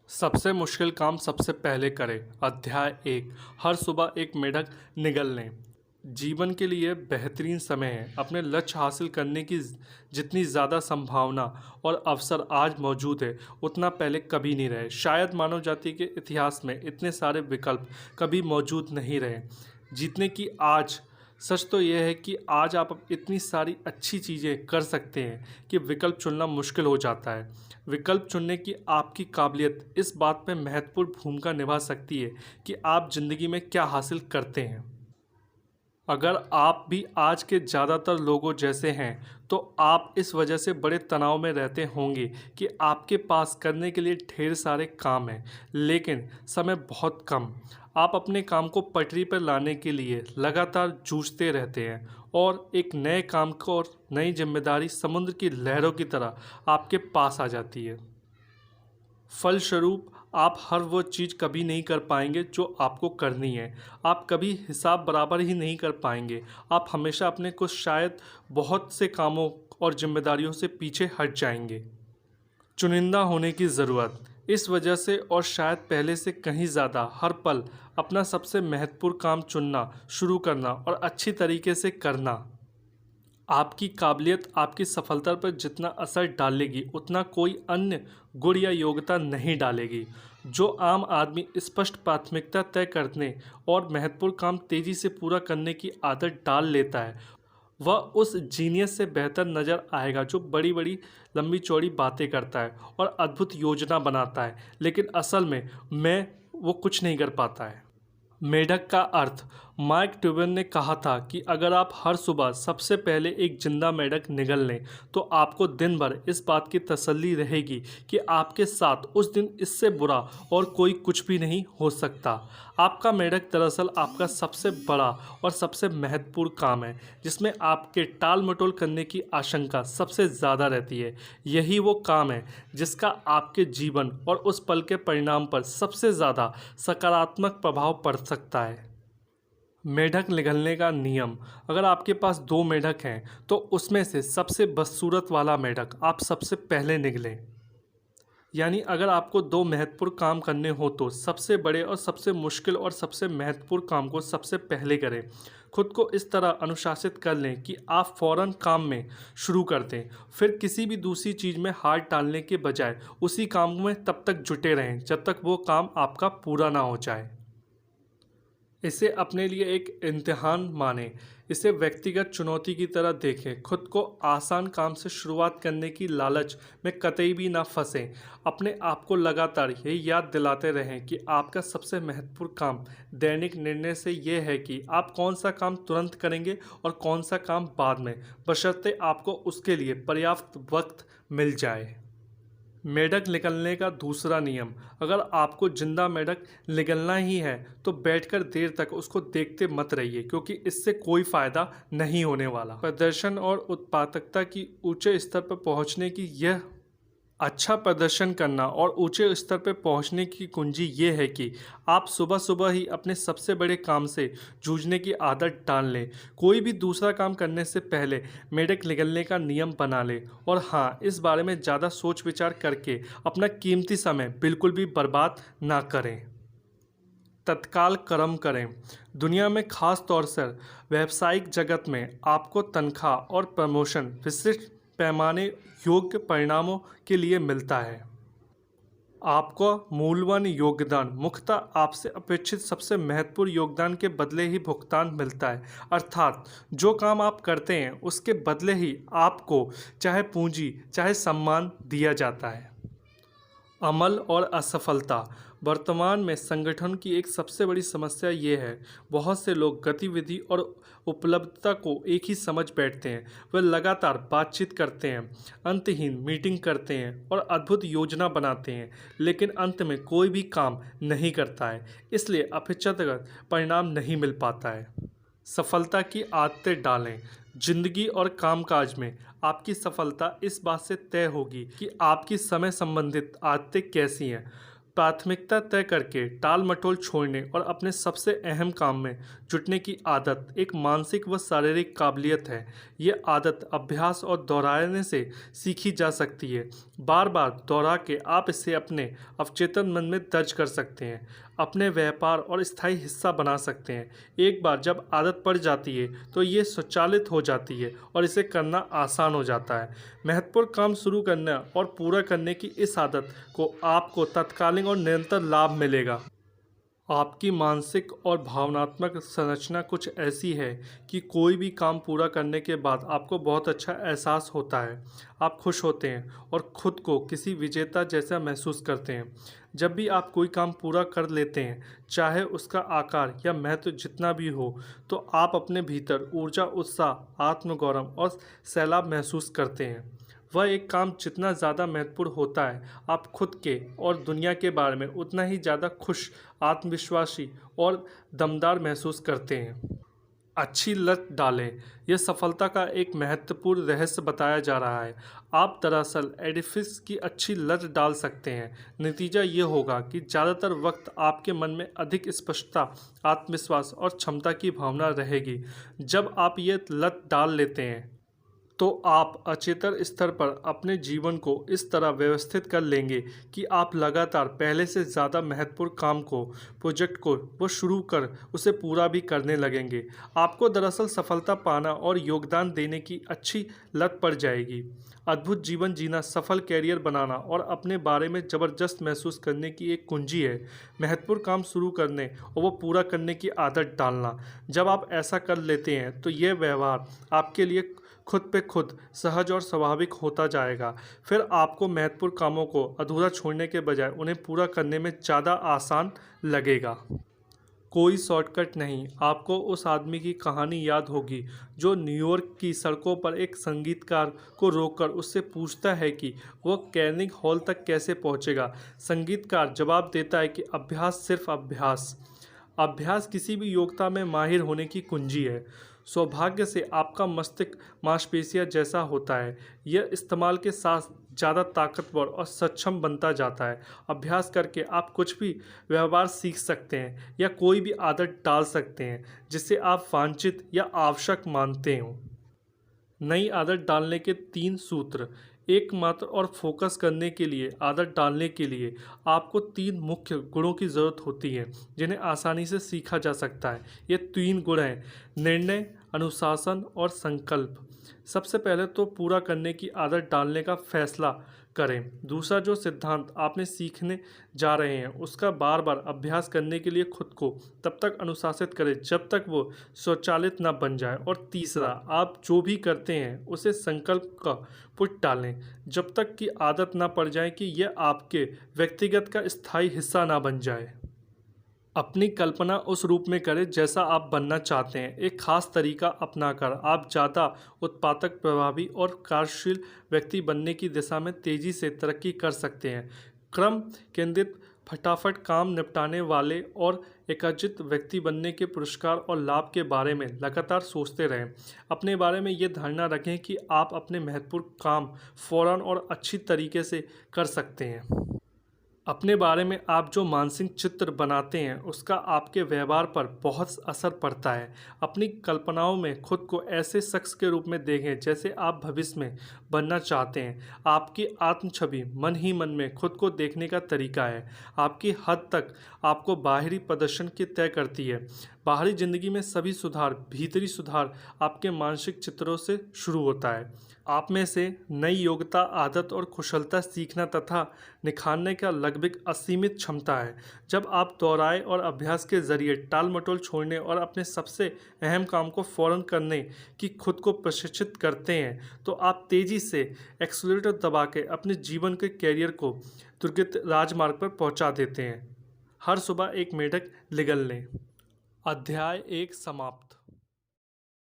सबसे मुश्किल काम सबसे पहले करें। अध्याय 1। हर सुबह एक मेढक निगल लें। जीवन के लिए बेहतरीन समय है। अपने लक्ष्य हासिल करने की जितनी ज़्यादा संभावना और अवसर आज मौजूद है उतना पहले कभी नहीं रहे। शायद मानव जाति के इतिहास में इतने सारे विकल्प कभी मौजूद नहीं रहे जितने कि आज। सच तो यह है कि आज आप इतनी सारी अच्छी चीज़ें कर सकते हैं कि विकल्प चुनना मुश्किल हो जाता है। विकल्प चुनने की आपकी काबिलियत इस बात में महत्वपूर्ण भूमिका निभा सकती है कि आप ज़िंदगी में क्या हासिल करते हैं। अगर आप भी आज के ज़्यादातर लोगों जैसे हैं तो आप इस वजह से बड़े तनाव में रहते होंगे कि आपके पास करने के लिए ढेर सारे काम हैं लेकिन समय बहुत कम। आप अपने काम को पटरी पर लाने के लिए लगातार जूझते रहते हैं और एक नए काम को और नई जिम्मेदारी समुद्र की लहरों की तरह आपके पास आ जाती है। फलस्वरूप आप हर वो चीज़ कभी नहीं कर पाएंगे जो आपको करनी है। आप कभी हिसाब बराबर ही नहीं कर पाएंगे। आप हमेशा अपने कुछ शायद बहुत से कामों और जिम्मेदारियों से पीछे हट जाएंगे। चुनिंदा होने की ज़रूरत इस वजह से और शायद पहले से कहीं ज़्यादा हर पल अपना सबसे महत्वपूर्ण काम चुनना शुरू करना और अच्छी तरीके से करना। आपकी काबिलियत आपकी सफलता पर जितना असर डालेगी उतना कोई अन्य गुण या योग्यता नहीं डालेगी। जो आम आदमी स्पष्ट प्राथमिकता तय करने और महत्वपूर्ण काम तेजी से पूरा करने की आदत डाल लेता है वह उस जीनियस से बेहतर नज़र आएगा जो बड़ी बड़ी लंबी चौड़ी बातें करता है और अद्भुत योजना बनाता है लेकिन असल में वो कुछ नहीं कर पाता है। मेढक का अर्थ मार्क ट्वेन ने कहा था कि अगर आप हर सुबह सबसे पहले एक जिंदा मेढक निगल लें तो आपको दिन भर इस बात की तसल्ली रहेगी कि आपके साथ उस दिन इससे बुरा और कोई कुछ भी नहीं हो सकता। आपका मेढक दरअसल आपका सबसे बड़ा और सबसे महत्वपूर्ण काम है जिसमें आपके टाल मटोल करने की आशंका सबसे ज़्यादा रहती है। यही वो काम है जिसका आपके जीवन और उस पल के परिणाम पर सबसे ज़्यादा सकारात्मक प्रभाव पड़ सकता है। मेढक निगलने का नियम। अगर आपके पास दो मेढक हैं तो उसमें से सबसे बदसूरत वाला मेढक आप सबसे पहले निगलें। यानी अगर आपको दो महत्वपूर्ण काम करने हो तो सबसे बड़े और सबसे मुश्किल और सबसे महत्वपूर्ण काम को सबसे पहले करें। खुद को इस तरह अनुशासित कर लें कि आप फौरन काम में शुरू कर दें। फिर किसी भी दूसरी चीज़ में हाथ डालने के बजाय उसी काम में तब तक जुटे रहें जब तक वो काम आपका पूरा ना हो जाए। इसे अपने लिए एक इम्तिहान मानें। इसे व्यक्तिगत चुनौती की तरह देखें। खुद को आसान काम से शुरुआत करने की लालच में कतई भी ना फंसें। अपने आप को लगातार यही याद दिलाते रहें कि आपका सबसे महत्वपूर्ण काम दैनिक निर्णय से यह है कि आप कौन सा काम तुरंत करेंगे और कौन सा काम बाद में, बशर्ते आपको उसके लिए पर्याप्त वक्त मिल जाए। मेढक निगलने का दूसरा नियम। अगर आपको जिंदा मेढक निगलना ही है तो बैठकर देर तक उसको देखते मत रहिए क्योंकि इससे कोई फ़ायदा नहीं होने वाला। प्रदर्शन और उत्पादकता की ऊंचे स्तर पर पहुंचने की यह अच्छा प्रदर्शन करना और ऊंचे स्तर पर पहुंचने की कुंजी ये है कि आप सुबह सुबह ही अपने सबसे बड़े काम से जूझने की आदत डाल लें। कोई भी दूसरा काम करने से पहले मेढक निगलने का नियम बना लें और हाँ, इस बारे में ज़्यादा सोच विचार करके अपना कीमती समय बिल्कुल भी बर्बाद ना करें। तत्काल कर्म करें। दुनिया में खास तौर से व्यावसायिक जगत में आपको तनख्वाह और प्रमोशन विशिष्ट पैमाने योग्य परिणामों के लिए मिलता है। आपको मूल्यवान योगदान मुख्यतः आपसे अपेक्षित सबसे महत्वपूर्ण योगदान के बदले ही भुगतान मिलता है। अर्थात जो काम आप करते हैं उसके बदले ही आपको चाहे पूंजी चाहे सम्मान दिया जाता है। अमल और असफलता। वर्तमान में संगठन की एक सबसे बड़ी समस्या ये है बहुत से लोग गतिविधि और उपलब्धता को एक ही समझ बैठते हैं। वे लगातार बातचीत करते हैं, अंतहीन मीटिंग करते हैं और अद्भुत योजना बनाते हैं लेकिन अंत में कोई भी काम नहीं करता है, इसलिए अपेक्षाकृत परिणाम नहीं मिल पाता है। सफलता की आदतें डालें। जिंदगी और कामकाज में आपकी सफलता इस बात से तय होगी कि आपकी समय संबंधित आदतें कैसी हैं। प्राथमिकता तय करके टाल मटोल छोड़ने और अपने सबसे अहम काम में जुटने की आदत एक मानसिक व शारीरिक काबिलियत है। ये आदत अभ्यास और दोहराने से सीखी जा सकती है। बार बार दोहरा के आप इसे अपने अवचेतन मन में दर्ज कर सकते हैं, अपने व्यापार और स्थायी हिस्सा बना सकते हैं। एक बार जब आदत पड़ जाती है तो ये स्वचालित हो जाती है और इसे करना आसान हो जाता है। महत्वपूर्ण काम शुरू करना और पूरा करने की इस आदत को आपको तत्कालीन और निरंतर लाभ मिलेगा। आपकी मानसिक और भावनात्मक संरचना कुछ ऐसी है कि कोई भी काम पूरा करने के बाद आपको बहुत अच्छा एहसास होता है। आप खुश होते हैं और खुद को किसी विजेता जैसा महसूस करते हैं। जब भी आप कोई काम पूरा कर लेते हैं, चाहे उसका आकार या महत्व जितना भी हो, तो आप अपने भीतर ऊर्जा, उत्साह, आत्मगौरव और सैलाब महसूस करते हैं। वह एक काम जितना ज़्यादा महत्वपूर्ण होता है, आप खुद के और दुनिया के बारे में उतना ही ज़्यादा खुश, आत्मविश्वासी और दमदार महसूस करते हैं। अच्छी लत डालें। यह सफलता का एक महत्वपूर्ण रहस्य बताया जा रहा है। आप दरअसल एडिफिस की अच्छी लत डाल सकते हैं। नतीजा ये होगा कि ज़्यादातर वक्त आपके मन में अधिक स्पष्टता, आत्मविश्वास और क्षमता की भावना रहेगी। जब आप ये लत डाल लेते हैं तो आप अचेतन स्तर पर अपने जीवन को इस तरह व्यवस्थित कर लेंगे कि आप लगातार पहले से ज़्यादा महत्वपूर्ण काम को, प्रोजेक्ट को वो शुरू कर उसे पूरा भी करने लगेंगे। आपको दरअसल सफलता पाना और योगदान देने की अच्छी लत पड़ जाएगी। अद्भुत जीवन जीना, सफल कैरियर बनाना और अपने बारे में ज़बरदस्त महसूस करने की एक कुंजी है। महत्वपूर्ण काम शुरू करने और वो पूरा करने की आदत डालना। जब आप ऐसा कर लेते हैं तो यह व्यवहार आपके लिए खुद पे खुद सहज और स्वाभाविक होता जाएगा। फिर आपको महत्वपूर्ण कामों को अधूरा छोड़ने के बजाय उन्हें पूरा करने में ज़्यादा आसान लगेगा। कोई शॉर्टकट नहीं। आपको उस आदमी की कहानी याद होगी जो न्यूयॉर्क की सड़कों पर एक संगीतकार को रोककर उससे पूछता है कि वह कैर्नेगी हॉल तक कैसे पहुंचेगा। संगीतकार जवाब देता है कि अभ्यास, सिर्फ अभ्यास। अभ्यास किसी भी योग्यता में माहिर होने की कुंजी है। सौभाग्य से आपका मस्तिष्क मांसपेशियां जैसा होता है। यह इस्तेमाल के साथ ज़्यादा ताकतवर और सक्षम बनता जाता है। अभ्यास करके आप कुछ भी व्यवहार सीख सकते हैं या कोई भी आदत डाल सकते हैं जिसे आप वांछित या आवश्यक मानते हो। नई आदत डालने के 3 सूत्र। एकमात्र और फोकस करने के लिए आदत डालने के लिए आपको 3 मुख्य गुणों की ज़रूरत होती है जिन्हें आसानी से सीखा जा सकता है। ये 3 गुण हैं: निर्णय, अनुशासन और संकल्प। सबसे पहले तो पूरा करने की आदत डालने का फैसला करें। दूसरा, जो सिद्धांत आपने सीखने जा रहे हैं उसका बार बार अभ्यास करने के लिए खुद को तब तक अनुशासित करें जब तक वो स्वचालित ना बन जाए। और तीसरा, आप जो भी करते हैं उसे संकल्प का पुट डालें जब तक कि आदत ना पड़ जाए कि यह आपके व्यक्तिगत का स्थायी हिस्सा ना बन जाए। अपनी कल्पना उस रूप में करें जैसा आप बनना चाहते हैं। एक खास तरीका अपनाकर आप ज़्यादा उत्पादक, प्रभावी और कार्यशील व्यक्ति बनने की दिशा में तेज़ी से तरक्की कर सकते हैं। क्रम केंद्रित, फटाफट काम निपटाने वाले और एकाग्रचित्त व्यक्ति बनने के पुरस्कार और लाभ के बारे में लगातार सोचते रहें। अपने बारे में ये धारणा रखें कि आप अपने महत्वपूर्ण काम फौरन और अच्छी तरीके से कर सकते हैं। अपने बारे में आप जो मानसिक चित्र बनाते हैं उसका आपके व्यवहार पर बहुत असर पड़ता है। अपनी कल्पनाओं में खुद को ऐसे शख्स के रूप में देखें जैसे आप भविष्य में बनना चाहते हैं। आपकी आत्म छवि मन ही मन में खुद को देखने का तरीका है। आपकी हद तक आपको बाहरी प्रदर्शन की तय करती है। बाहरी जिंदगी में सभी सुधार, भीतरी सुधार आपके मानसिक चित्रों से शुरू होता है। आप में से नई योग्यता, आदत और कुशलता सीखना तथा निखारने का लगभग असीमित क्षमता है। जब आप दोहराए और अभ्यास के जरिए टाल मटोल छोड़ने और अपने सबसे अहम काम को फौरन करने की खुद को प्रशिक्षित करते हैं तो आप तेज़ी से एक्सीलरेटर दबा के अपने जीवन के कैरियर को दुर्गत राजमार्ग पर पहुंचा देते हैं। हर सुबह एक मेढक निगल लें। अध्याय 1 समाप्त।